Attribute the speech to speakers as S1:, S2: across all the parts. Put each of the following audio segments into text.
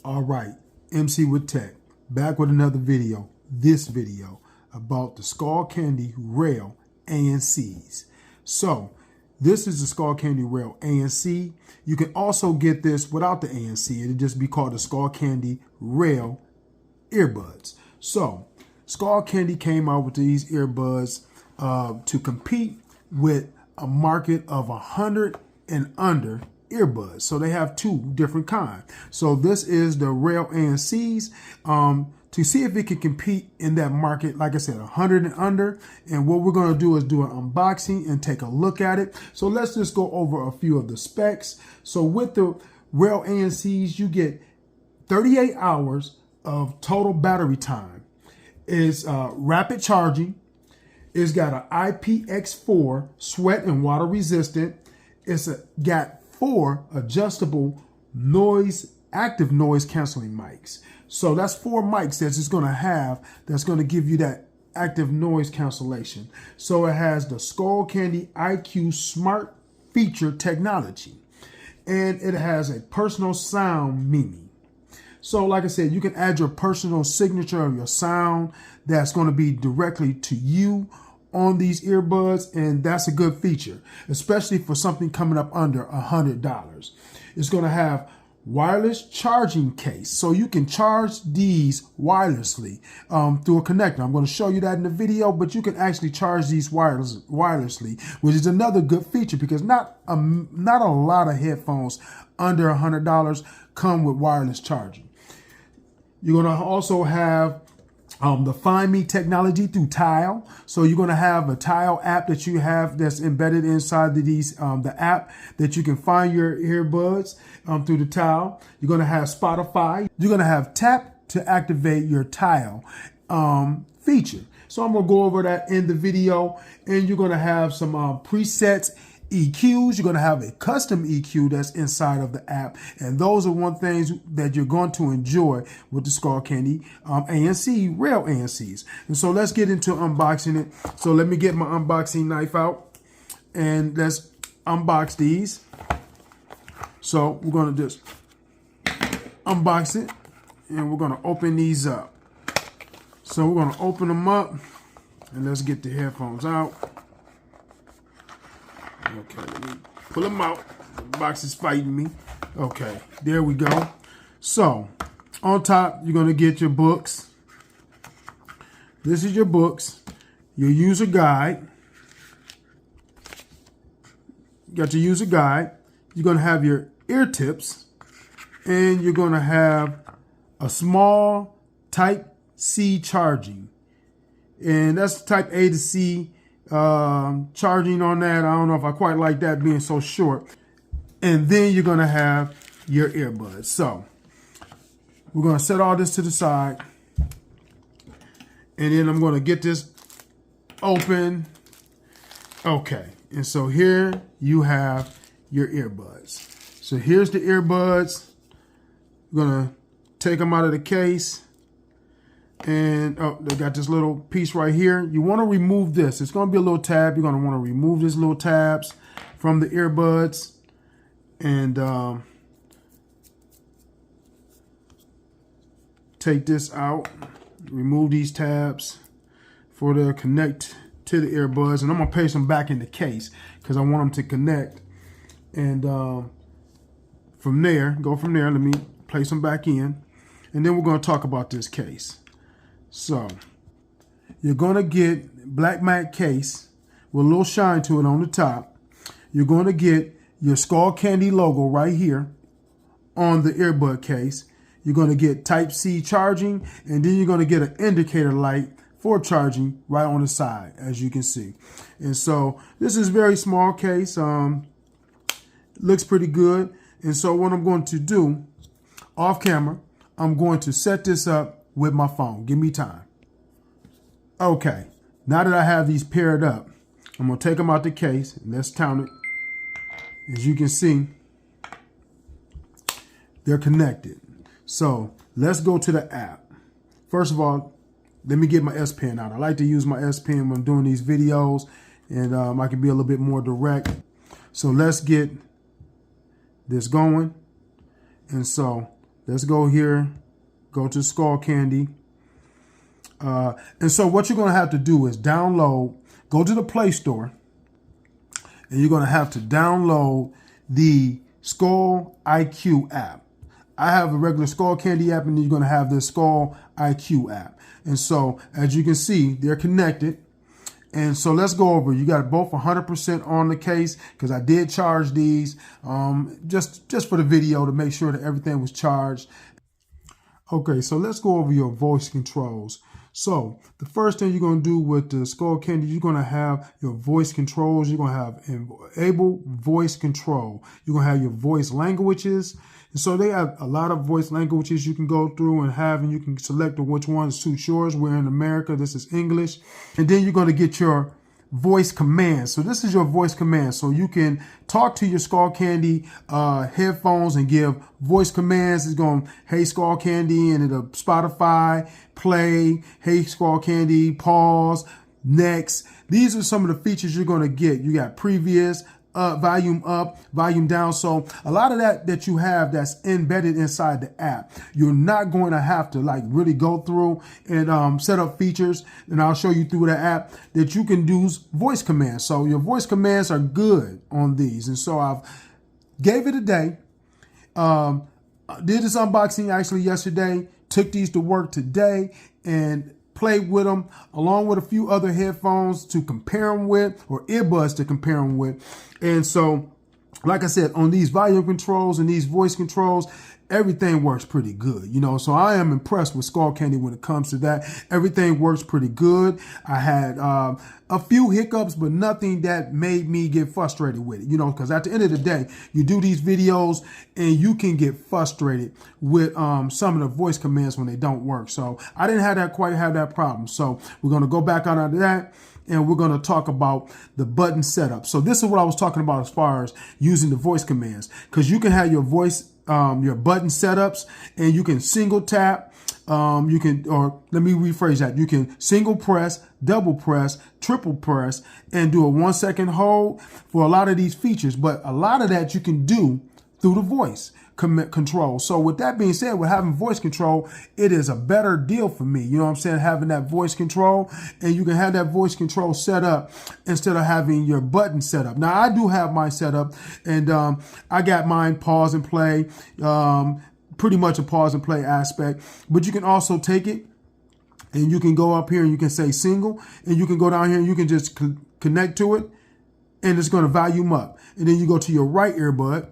S1: All right, MC with Tech, back with another video. This video about the SkullCandy Rail ANCs. So this is the SkullCandy Rail ANC. You can also get this without the ANC. It'd just be called the SkullCandy Rail earbuds. So SkullCandy came out with these earbuds to compete with a market of 100 and under earbuds. So they have two different kinds. So this is the Rail ANCs to see if it can compete in that market, like I said, 100 and under. And what we're going to do is do an unboxing and take a look at it. So let's just go over a few of the specs. So with the Rail ANCs, you get 38 hours of total battery time. It's rapid charging. It's got an IPX4 sweat and water resistant. It's got 4 adjustable active noise canceling mics. So that's 4 mics that it's going to have that's going to give you that active noise cancellation. So it has the SkullCandy IQ Smart Feature technology, and it has a personal sound meaning. So like I said, you can add your personal signature of your sound that's going to be directly to you on these earbuds, and that's a good feature, especially for something coming up under $100. It's going to have wireless charging case, so you can charge these wirelessly through a connector. I'm going to show you that in the video, but you can actually charge these wirelessly, which is another good feature because not a lot of headphones under $100 come with wireless charging. You're going to also have the Find Me technology through Tile. So you're going to have a Tile app that you have that's embedded inside the app that you can find your earbuds through the Tile. You're going to have Spotify. You're going to have Tap to activate your Tile feature. So I'm going to go over that in the video, and you're going to have some presets, EQs. You're going to have a custom EQ that's inside of the app. And those are one things that you're going to enjoy with the SkullCandy ANC, Rail ANCs. And so let's get into unboxing it. So let me get my unboxing knife out and let's unbox these. So we're going to just unbox it and we're going to open these up. So we're going to open them up and let's get the headphones out. Okay, let me pull them out. The box is fighting me. Okay, there we go. So, on top, you're going to get your books. This is your books. Your user guide. You got your user guide. You're going to have your ear tips. And you're going to have a small Type-C charging. And that's Type A to C. Charging on that, I don't know if I quite like that being so short. And then you're going to have your earbuds. So we're going to set all this to the side, and then I'm going to get this open. Okay, and so here you have your earbuds. So here's the earbuds. We're going to take them out of the case. And oh, they got this little piece right here. You want to remove this. It's going to be a little tab. You're going to want to remove this little tabs from the earbuds. And take this out. Remove these tabs for the connect to the earbuds. And I'm going to place them back in the case because I want them to connect. And from there, go from there. Let me place them back in. And then we're going to talk about this case. So you're going to get black matte case with a little shine to it on the top. You're going to get your SkullCandy logo right here on the earbud case. You're going to get Type-C charging, and then you're going to get an indicator light for charging right on the side, as you can see. And so this is a very small case. Looks pretty good. And so what I'm going to do off camera, I'm going to set this up with my phone. Give me time. Okay, now that I have these paired up, I'm going to take them out the case and let's count it. As you can see, they're connected. So let's go to the app. First of all, let me get my S Pen out. I like to use my S Pen when I'm doing these videos, and I can be a little bit more direct. So let's get this going. And so let's go here, go to SkullCandy. And so what you're going to have to do is download, go to the Play Store, and you're going to have to download the Skull IQ app. I have a regular SkullCandy app, and then you're going to have the Skull IQ app. And so, as you can see, they're connected. And so let's go over. You got both 100% on the case because I did charge these just for the video to make sure that everything was charged. Okay, so let's go over your voice controls. So the first thing you're going to do with the SkullCandy, you're going to have your voice controls. You're going to have enable voice control. You're going to have your voice languages. And so they have a lot of voice languages you can go through and you can select which one suits yours. We're in America. This is English. And then you're going to get your voice commands. So this is your voice command. So you can talk to your SkullCandy headphones and give voice commands. It's going, hey SkullCandy, and it'll Spotify, play, hey SkullCandy, pause, next. These are some of the features you're going to get. You got previous, volume up, volume down. So a lot of that you have that's embedded inside the app, you're not going to have to like really go through and set up features. And I'll show you through the app that you can do voice commands. So your voice commands are good on these. And so I've gave it a day. Did this unboxing actually yesterday, took these to work today and played with them along with a few other headphones to compare them with, or earbuds to compare them with. And so, like I said, on these volume controls and these voice controls, everything works pretty good, you know. So I am impressed with SkullCandy when it comes to that. Everything works pretty good. I had a few hiccups, but nothing that made me get frustrated with it, you know, because at the end of the day, you do these videos and you can get frustrated with some of the voice commands when they don't work. So I didn't quite have that problem. So we're going to go back out of that. And we're going to talk about the button setup. So this is what I was talking about as far as using the voice commands, because you can have your voice, your button setups, and you can single tap. Or let me rephrase that. You can single press, double press, triple press, and do a 1 second hold for a lot of these features. But a lot of that you can do through the voice control. So with that being said, with having voice control, it is a better deal for me. You know what I'm saying? Having that voice control, and you can have that voice control set up instead of having your button set up. Now I do have mine set up, and I got mine pause and play, pretty much a pause and play aspect, but you can also take it and you can go up here and you can say single, and you can go down here and you can just connect to it, and it's going to volume up. And then you go to your right earbud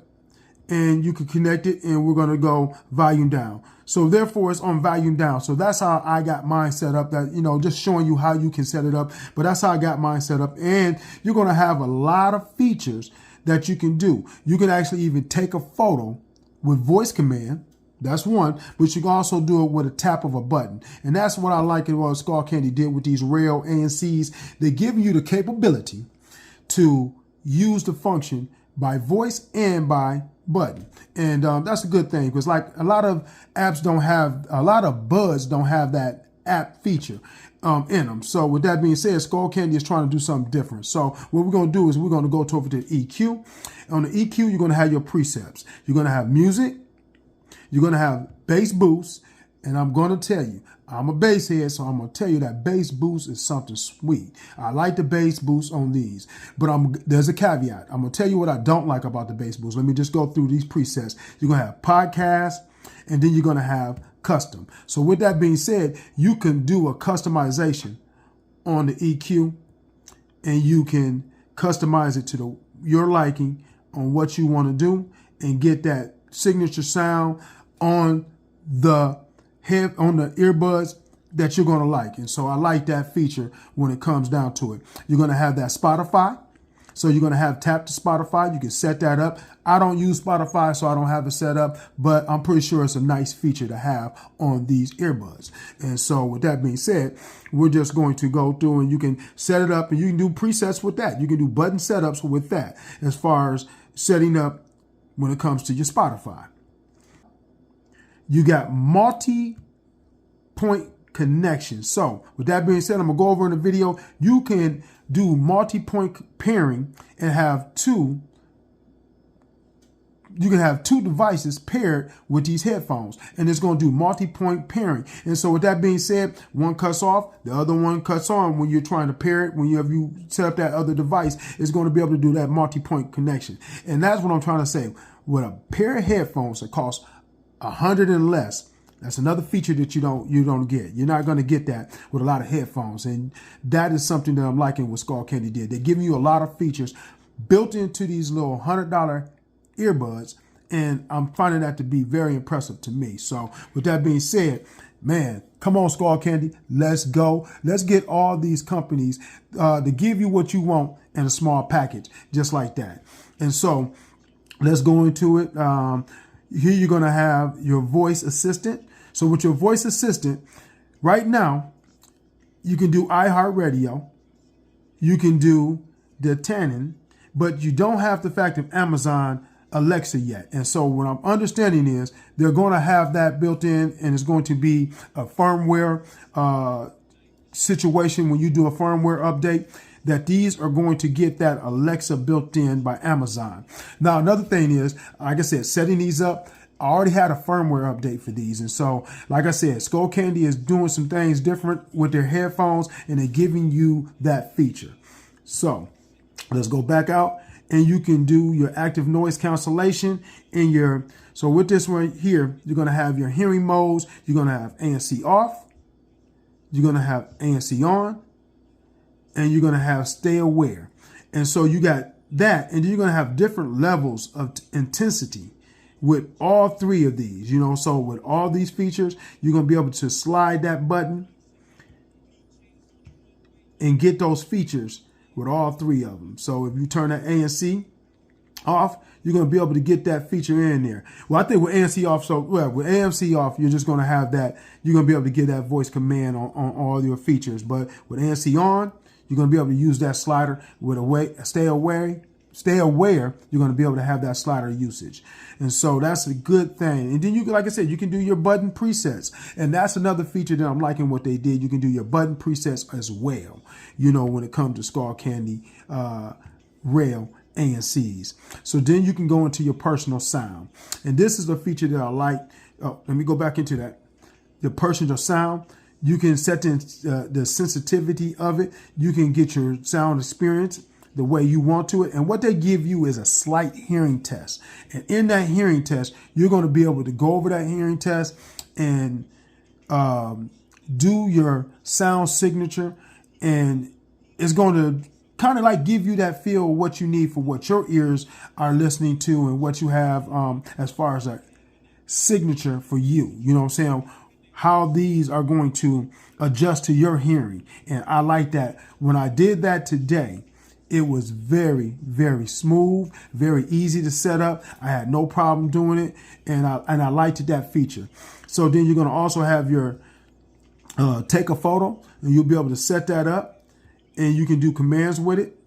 S1: and you can connect it, and we're going to go volume down. So therefore it's on volume down. So that's how I got mine set up, that, you know, just showing you how you can set it up. But that's how I got mine set up. And you're going to have a lot of features that you can do. You can actually even take a photo with voice command. That's one, but you can also do it with a tap of a button. And that's what I like what SkullCandy did with these Rail ANCs. They give you the capability to use the function by voice and by button. And that's a good thing, because like a lot of apps don't have, a lot of buds don't have that app feature in them. So with that being said, SkullCandy is trying to do something different. So what we're going to do is we're going to go over to EQ. On the EQ, you're going to have your presets. You're going to have music. You're going to have bass boost. And I'm going to tell you, I'm a bass head, so I'm going to tell you that bass boost is something sweet. I like the bass boost on these, but there's a caveat. I'm going to tell you what I don't like about the bass boost. Let me just go through these presets. You're going to have podcast, and then you're going to have custom. So with that being said, you can do a customization on the EQ, and you can customize it to your liking on what you want to do and get that signature sound on the earbuds that you're going to like. And so I like that feature when it comes down to it. You're going to have that Spotify. So you're going to have tap to Spotify. You can set that up. I don't use Spotify, so I don't have it set up, but I'm pretty sure it's a nice feature to have on these earbuds. And so with that being said, we're just going to go through and you can set it up, and you can do presets with that. You can do button setups with that as far as setting up when it comes to your Spotify. You got multi-point connection. So with that being said, I'm going to go over in the video. You can do multi-point pairing and have two you can have two devices paired with these headphones, and it's going to do multi-point pairing. And so with that being said, one cuts off, the other one cuts on when you're trying to pair it. When you set up that other device, it's going to be able to do that multi-point connection. And that's what I'm trying to say. With a pair of headphones that cost $100 and less, that's another feature that you don't get. You're not going to get that with a lot of headphones. And that is something that I'm liking what SkullCandy did. They're giving you a lot of features built into these little $100 earbuds, and I'm finding that to be very impressive to me. So with that being said, man, come on, SkullCandy, let's go. Let's get all these companies to give you what you want in a small package, just like that. And so let's go into it. Here you're going to have your voice assistant. So with your voice assistant, right now, you can do iHeartRadio, you can do the Tannen, but you don't have the fact of Amazon Alexa yet. And so what I'm understanding is they're going to have that built in, and it's going to be a firmware situation when you do a firmware update, that these are going to get that Alexa built in by Amazon. Now, another thing is, like I said, setting these up, I already had a firmware update for these. And so, like I said, SkullCandy is doing some things different with their headphones, and they're giving you that feature. So let's go back out, and you can do your active noise cancellation in your, so with this one here, you're going to have your hearing modes. You're going to have ANC off, you're going to have ANC on, and you're going to have stay aware. And so you got that, and then you're going to have different levels of intensity with all three of these, so with all these features, you're going to be able to slide that button and get those features with all three of them. So if you turn that ANC off, you're going to be able to get that feature in there. Well, I think with ANC off, with ANC off, you're just going to have that, you're going to be able to get that voice command on all your features. But with ANC on, you're going to be able to use that slider with stay aware, you're going to be able to have that slider usage. And so that's a good thing. And then you can, like I said, you can do your button presets. And that's another feature that I'm liking what they did. You can do your button presets as well, when it comes to SkullCandy Rail ANCs. So then you can go into your personal sound. And this is a feature that I like. Oh, let me go back into that. The personal sound. You can set the sensitivity of it. You can get your sound experience the way you want to it. And what they give you is a slight hearing test. And in that hearing test, you're going to be able to go over that hearing test and do your sound signature. And it's going to kind of like give you that feel of what you need for what your ears are listening to and what you have as far as a signature for you. You know what I'm saying? How these are going to adjust to your hearing. And I like that. When I did that today, it was very, very smooth, very easy to set up. I had no problem doing it, and I liked that feature. So then you're going to also have your take a photo, and you'll be able to set that up, and you can do commands with it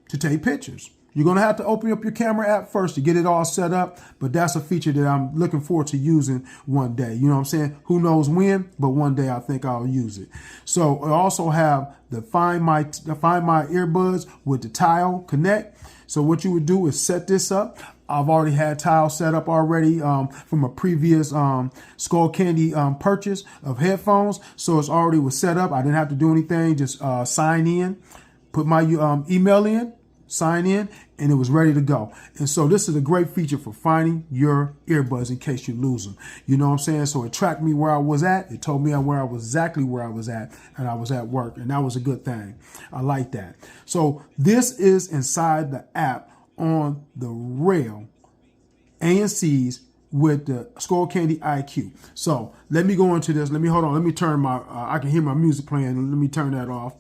S1: to take pictures. You're going to have to open up your camera app first to get it all set up, but that's a feature that I'm looking forward to using one day. You know what I'm saying? Who knows when, but one day I think I'll use it. So I also have the Find My earbuds with the Tile Connect. So what you would do is set this up. I've already had Tile set up already from a previous SkullCandy purchase of headphones. So it's already was set up. I didn't have to do anything, just sign in, put my email in, sign in, and it was ready to go. And so this is a great feature for finding your earbuds in case you lose them. You know what I'm saying? So it tracked me where I was at. It told me exactly where I was at, and I was at work, and that was a good thing. I like that. So this is inside the app on the Rail ANCs with the SkullCandy IQ. So let me go into this. Hold on. Let me turn my, I can hear my music playing. Let me turn that off.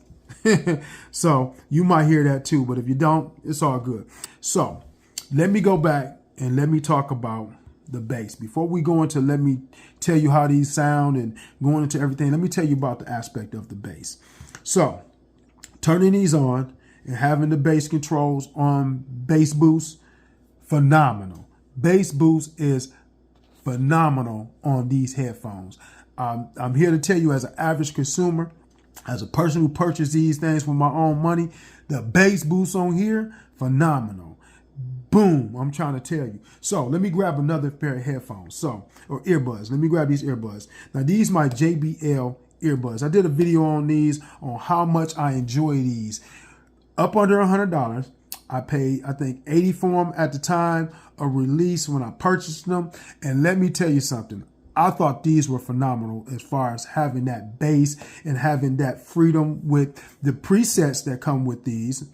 S1: So you might hear that too, but if you don't, it's all good. So let me go back and let me talk about the bass. Before we go into, let me tell you how these sound and going into everything, let me tell you about the aspect of the bass. So turning these on and having the bass controls on bass boost, phenomenal. Bass boost is phenomenal on these headphones. I'm here to tell you, as an average consumer, as a person who purchased these things with my own money, the bass boost on here, phenomenal. Boom, I'm trying to tell you. So let me grab another pair of headphones. Or earbuds. Let me grab these earbuds. Now these my JBL earbuds. I did a video on these, on how much I enjoy these. Up under $100. I paid, I think, $80 for them at the time of release when I purchased them. And let me tell you something. I thought these were phenomenal as far as having that bass and having that freedom with the presets that come with these.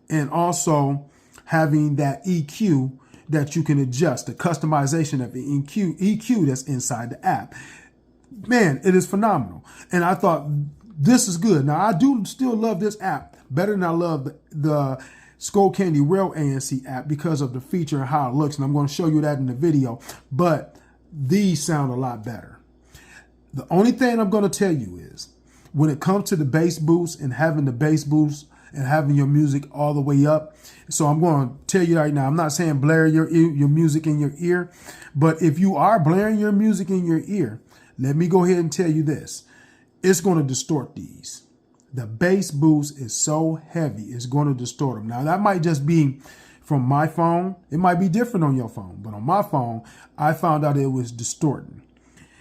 S1: And also having that EQ that you can adjust, the customization of the EQ that's inside the app. Man, it is phenomenal. And I thought, this is good. Now, I do still love this app better than I love the SkullCandy Rail ANC app because of the feature and how it looks. And I'm going to show you that in the video. But these sound a lot better. The only thing I'm going to tell you is, when it comes to the bass boost and having the bass boost and having your music all the way up. So I'm going to tell you right now, I'm not saying blare your music in your ear, but if you are blaring your music in your ear, let me go ahead and tell you this. It's going to distort these. The bass boost is so heavy, it's going to distort them. Now, that might just be from my phone. It might be different on your phone, but on my phone, I found out it was distorting.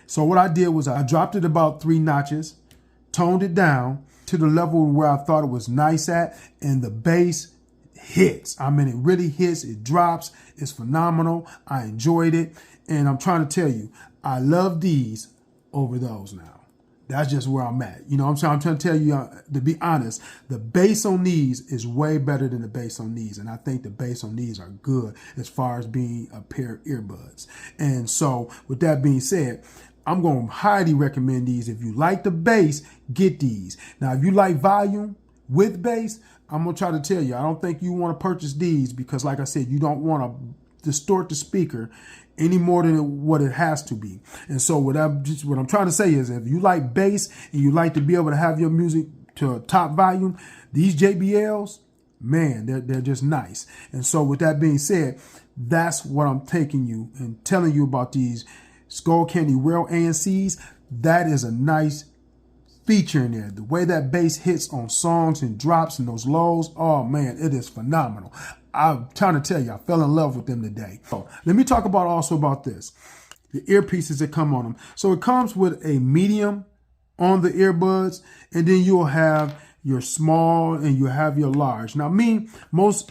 S1: So what I did was I dropped it about 3 notches, toned it down to the level where I thought it was nice at, and the bass hits. I mean, it really hits, it drops, it's phenomenal. I enjoyed it, and I'm trying to tell you, I love these over those now. That's just where I'm at. You know what I'm trying to tell you, to be honest, the bass on these is way better than the bass on these, and I think the bass on these are good as far as being a pair of earbuds. And so, with that being said, I'm going to highly recommend these. If you like the bass, get these. Now, if you like volume with bass, I'm going to try to tell you, I don't think you want to purchase these because, like I said, you don't want to distort the speaker any more than what it has to be. And so what I'm trying to say is, if you like bass and you like to be able to have your music to a top volume, these JBLs, man, they're just nice. And so with that being said, that's what I'm taking you and telling you about these SkullCandy Rail ANCs. That is a nice feature in there. The way that bass hits on songs and drops and those lows, oh man, it is phenomenal. I'm trying to tell you, I fell in love with them today. So let me talk about this. The earpieces that come on them. So it comes with a medium on the earbuds, and then you'll have your small and you have your large. Now most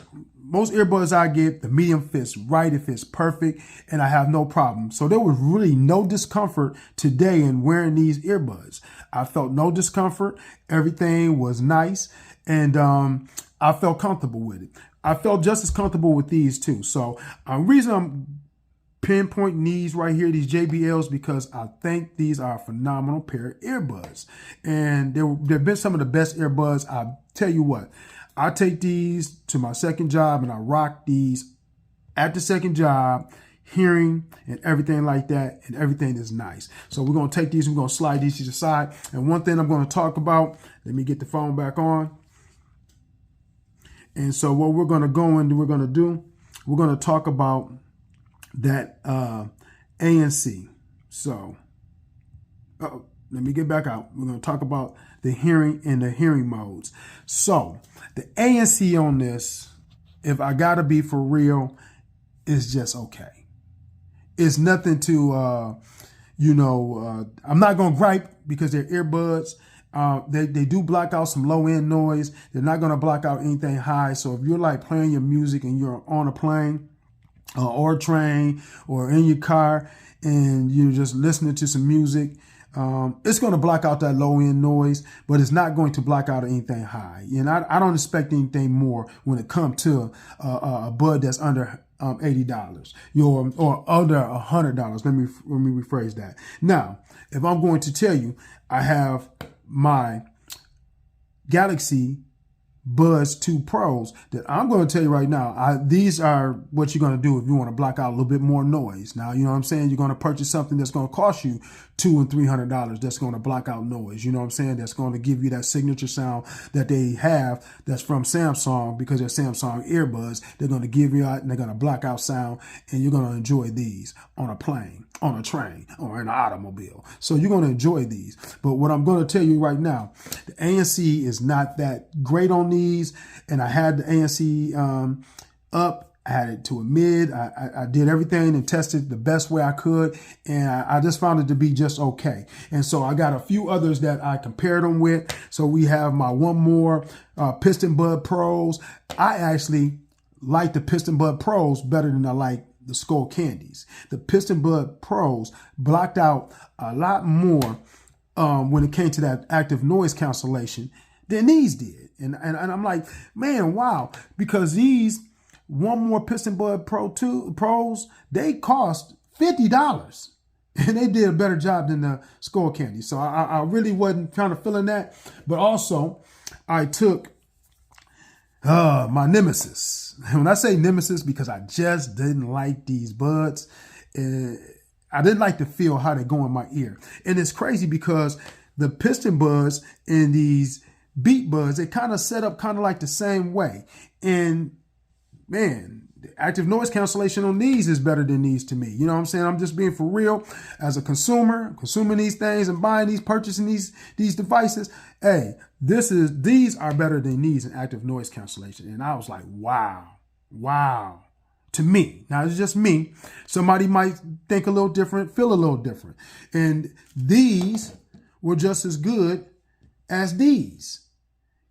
S1: earbuds I get, the medium fits right, it fits perfect, and I have no problem. So there was really no discomfort today in wearing these earbuds. I felt no discomfort. Everything was nice, and I felt comfortable with it. I felt just as comfortable with these too. So the reason I'm pinpointing these right here, these JBLs, because I think these are a phenomenal pair of earbuds. And they've been some of the best earbuds. I tell you what, I take these to my second job and I rock these at the second job, hearing and everything like that, and everything is nice. So we're going to take these, we're going to slide these to the side. And one thing I'm going to talk about, let me get the phone back on. And so what we're going to go into, we're going to talk about that ANC. So let me get back out. We're going to talk about the hearing and the hearing modes. So the ANC on this, if I got to be for real, is just okay. It's nothing to, I'm not going to gripe because they're earbuds. They do block out some low end noise. They're not going to block out anything high. So if you're like playing your music and you're on a plane or a train or in your car and you're just listening to some music, it's going to block out that low end noise, but it's not going to block out anything high. And I don't expect anything more when it comes to a bud that's under $80 or under $100. Let me rephrase that. Now, if I'm going to tell you, I have my Galaxy Buds 2 Pros that I'm going to tell you right now, these are what you're going to do if you want to block out a little bit more noise. Now, you know what I'm saying? You're going to purchase something that's going to cost you $200 and $300 that's going to block out noise. You know what I'm saying? That's going to give you that signature sound that they have that's from Samsung, because they're Samsung earbuds. They're going to give you out and they're going to block out sound, and you're going to enjoy these on a plane, on a train, or in an automobile. So you're going to enjoy these. But what I'm going to tell you right now, the ANC is not that great on these, and I had the ANC up I had it to a mid. I did everything and tested the best way I could. And I just found it to be just okay. And so I got a few others that I compared them with. So we have my one more Piston Bud Pros. I actually like the Piston Bud Pros better than I like the SkullCandies. The Piston Bud Pros blocked out a lot more when it came to that active noise cancellation than these did. And I'm like, man, wow. Because these one more Piston Bud Pros, they cost $50. And they did a better job than the SkullCandy. So I really wasn't kind of feeling that. But also, I took my Nemesis. When I say Nemesis, because I just didn't like these buds. I didn't like to feel how they go in my ear. And it's crazy because the Piston Buds and these Beat Buds, they kind of set up kind of like the same way. And man, the active noise cancellation on these is better than these to me. You know what I'm saying? I'm just being for real as a consumer, consuming these things and buying these, purchasing these devices. Hey, these are better than these in active noise cancellation. And I was like, wow. To me, now it's just me. Somebody might think a little different, feel a little different. And these were just as good as these.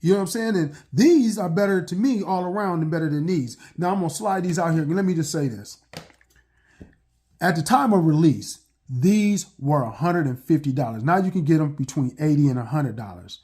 S1: You know what I'm saying? And these are better to me all around and better than these. Now I'm going to slide these out here. Let me just say this. At the time of release, these were $150. Now you can get them between $80 and $100.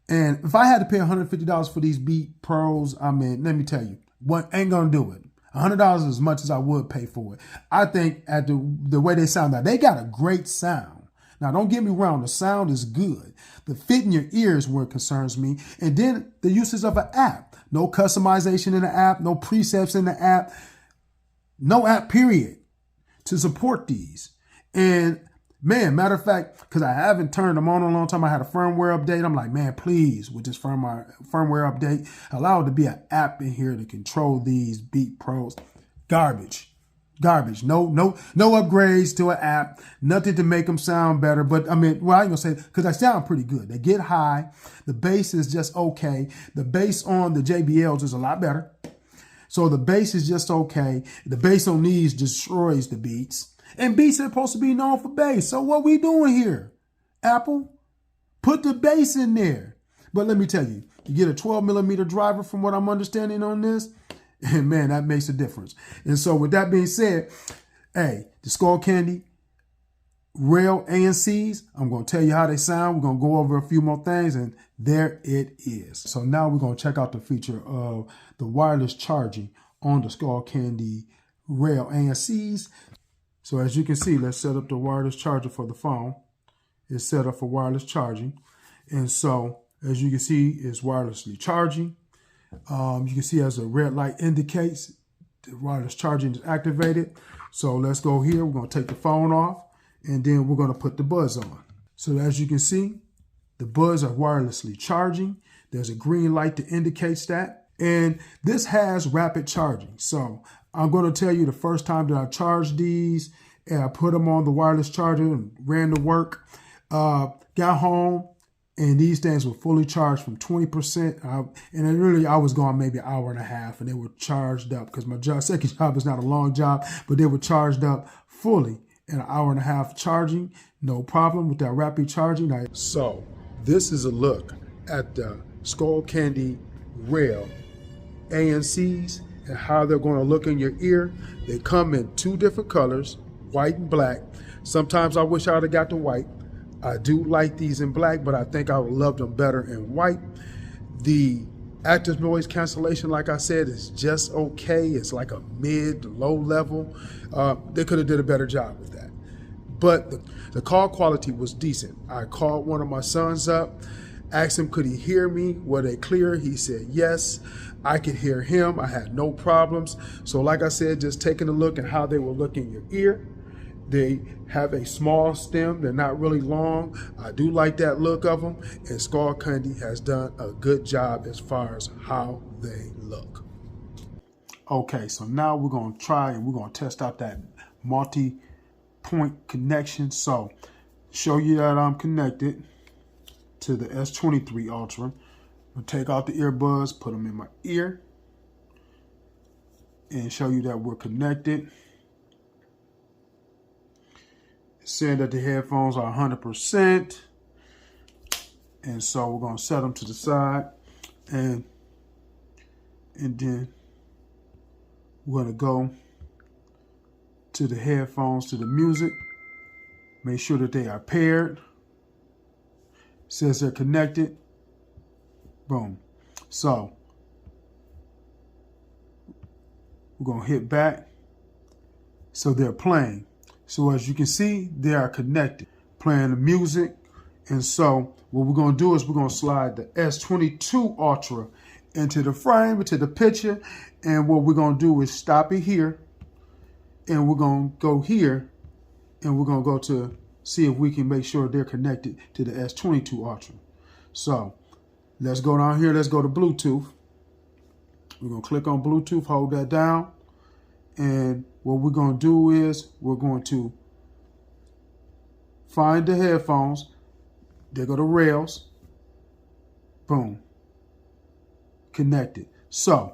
S1: And if I had to pay $150 for these Beat Pros, I mean, let me tell you, what ain't going to do it. $100 is as much as I would pay for it. I think at the way they sound now, they got a great sound. Now, don't get me wrong. The sound is good. The fit in your ears is what concerns me. And then the uses of an app. No customization in the app. No precepts in the app. No app, period, to support these. And man, matter of fact, because I haven't turned them on in a long time, I had a firmware update. I'm like, man, please, with this firmware update, allow it to be an app in here to control these Beat Pros. Garbage. No upgrades to an app. Nothing to make them sound better. But I mean, well, I ain't gonna say, because they sound pretty good. They get high. The bass is just okay. The bass on the JBLs is a lot better. So the bass is just okay. The bass on these destroys the Beats. And Beats are supposed to be known for bass. So what we doing here? Apple, put the bass in there. But let me tell you, you get a 12 millimeter driver from what I'm understanding on this, and man, that makes a difference. And so with that being said, hey, the SkullCandy Rail ANCs, I'm going to tell you how they sound. We're going to go over a few more things, and there it is. So now we're going to check out the feature of the wireless charging on the SkullCandy Rail ANCs. So as you can see, let's set up the wireless charger for the phone. It's set up for wireless charging. And so as you can see, it's wirelessly charging. You can see as the red light indicates, the wireless charging is activated. So let's go here. We're going to take the phone off, and then we're going to put the buds on. So as you can see, the buds are wirelessly charging. There's a green light that indicates that. And this has rapid charging. So I'm going to tell you the first time that I charged these and I put them on the wireless charger and ran to work, got home, and these things were fully charged from 20%. I was gone maybe an hour and a half, and they were charged up because my second job is not a long job, but they were charged up fully in an hour and a half charging. No problem with that rapid charging. So this is a look at the SkullCandy Rail ANCs and how they're going to look in your ear. They come in two different colors, white and black. Sometimes I wish I would have got the white. I do like these in black, but I think I would love them better in white. The active noise cancellation, like I said, is just okay. It's like a mid to low level. They could have did a better job with that. But the call quality was decent. I called one of my sons up, asked him, could he hear me? Were they clear? He said yes. I could hear him. I had no problems. So like I said, just taking a look at how they will look in your ear. They have a small stem. They're not really long. I do like that look of them. And SkullCandy has done a good job as far as how they look. Okay, so now we're going to try and we're going to test out that multi-point connection. So show you that I'm connected to the S23 Ultra. I'm going to take out the earbuds, put them in my ear. and show you that we're connected. It's saying that the headphones are 100%. And so we're going to set them to the side. And then we're going to go to the headphones, to the music. Make sure that they are paired. It says they're connected. Boom. So we're going to hit back. So they're playing. So as you can see, they are connected, playing the music. And so what we're going to do is we're going to slide the S22 Ultra into the frame, into the picture. And what we're going to do is stop it here. And we're going to go here. And we're going to go to see if we can make sure they're connected to the S22 Ultra. So let's go down here. Let's go to Bluetooth. We're going to click on Bluetooth, hold that down. And what we're going to do is we're going to find the headphones. There go the rails. Boom. Connected. So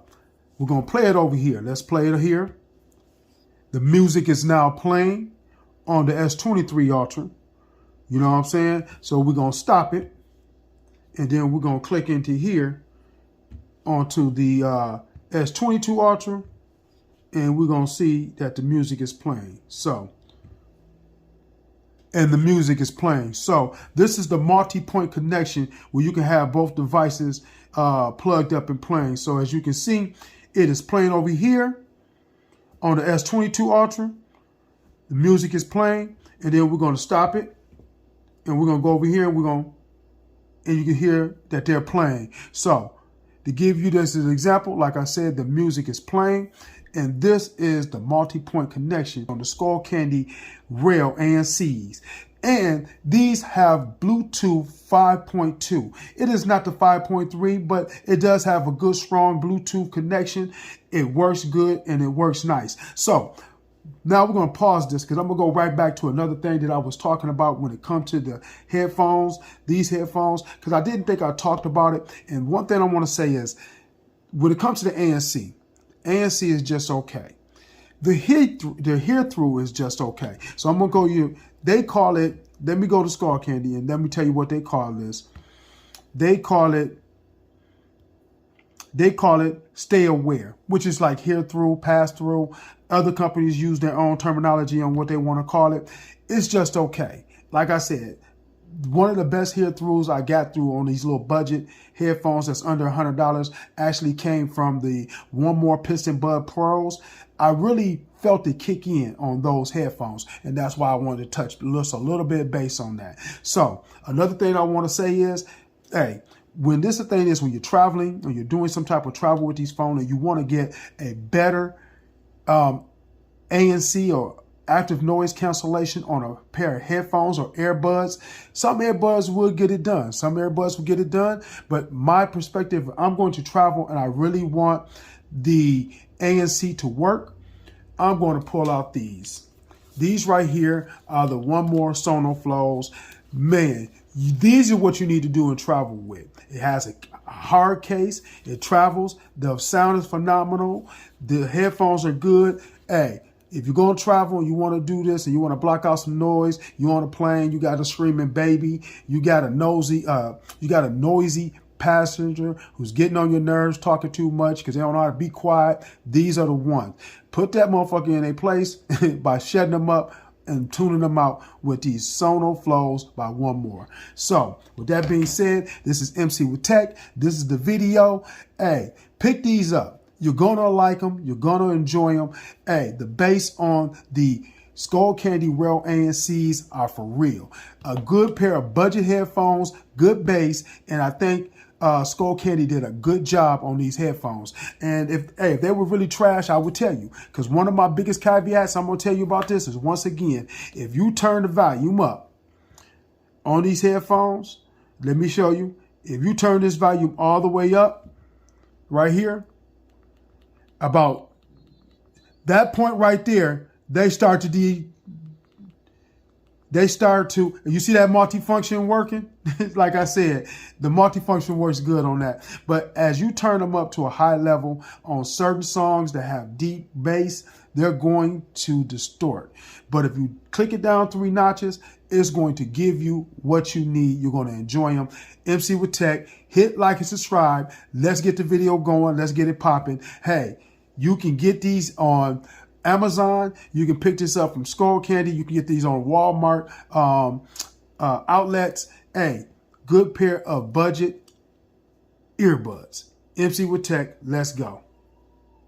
S1: we're going to play it over here. Let's play it here. The music is now playing on the S23 Ultra. You know what I'm saying? So we're going to stop it. And then we're going to click into here onto the S22 Ultra. And we're going to see that the music is playing. So, and the music is playing. So this is the multi-point connection where you can have both devices plugged up and playing. So as you can see, it is playing over here on the S22 Ultra. The music is playing, and then we're going to stop it. And we're going to go over here, and you can hear that they're playing. So to give you this as an example, like I said, the music is playing. And this is the multi-point connection on the SkullCandy Rail ANCs. And these have Bluetooth 5.2. It is not the 5.3, but it does have a good, strong Bluetooth connection. It works good and it works nice. So now we're going to pause this because I'm going to go right back to another thing that I was talking about when it comes to the headphones, these headphones, because I didn't think I talked about it. And one thing I want to say is when it comes to the ANC is just okay. The hear-through is just okay. So I'm going to go here. They call it, let me go to SkullCandy and let me tell you what they call this. They call it stay aware, which is like hear-through, pass-through. Other companies use their own terminology on what they want to call it. It's just okay. Like I said, one of the best hear-throughs I got through on these little budget headphones that's under $100 actually came from the One More Piston Bud Pros. I really felt it kick in on those headphones, and that's why I wanted to touch a little bit base on that. So another thing I want to say is, hey, when this thing is when you're traveling or you're doing some type of travel with these phones and you want to get a better ANC or active noise cancellation on a pair of headphones or earbuds. Some earbuds will get it done. Some earbuds will get it done. But my perspective, I'm going to travel and I really want the ANC to work. I'm going to pull out these. These right here are the One More Sonoflows. Man, these are what you need to do and travel with. It has a hard case. It travels. The sound is phenomenal. The headphones are good. Hey, if you're going to travel and you want to do this and you want to block out some noise, you're on a plane, you got a screaming baby, you got a noisy passenger who's getting on your nerves, talking too much because they don't know how to be quiet, these are the ones. Put that motherfucker in a place by shutting them up and tuning them out with these Sonoflows by One More. So with that being said, this is MC with Tech. This is the video. Hey, pick these up. You're going to like them. You're going to enjoy them. Hey, the bass on the SkullCandy Rail ANCs are for real. A good pair of budget headphones, good bass, and I think SkullCandy did a good job on these headphones. And if they were really trash, I would tell you. Because one of my biggest caveats I'm going to tell you about this is, once again, if you turn the volume up on these headphones, let me show you. If you turn this volume all the way up, right here, about that point right there, they start to they start to, you see that multifunction working? Like I said, the multifunction works good on that. But as you turn them up to a high level on certain songs that have deep bass, they're going to distort. But if you click it down 3 notches, it's going to give you what you need. You're going to enjoy them. MC with Tech, hit like and subscribe. Let's get the video going. Let's get it popping. Hey, you can get these on Amazon. You can pick this up from SkullCandy. You can get these on Walmart outlets. Hey, good pair of budget earbuds. MC with Tech, let's go.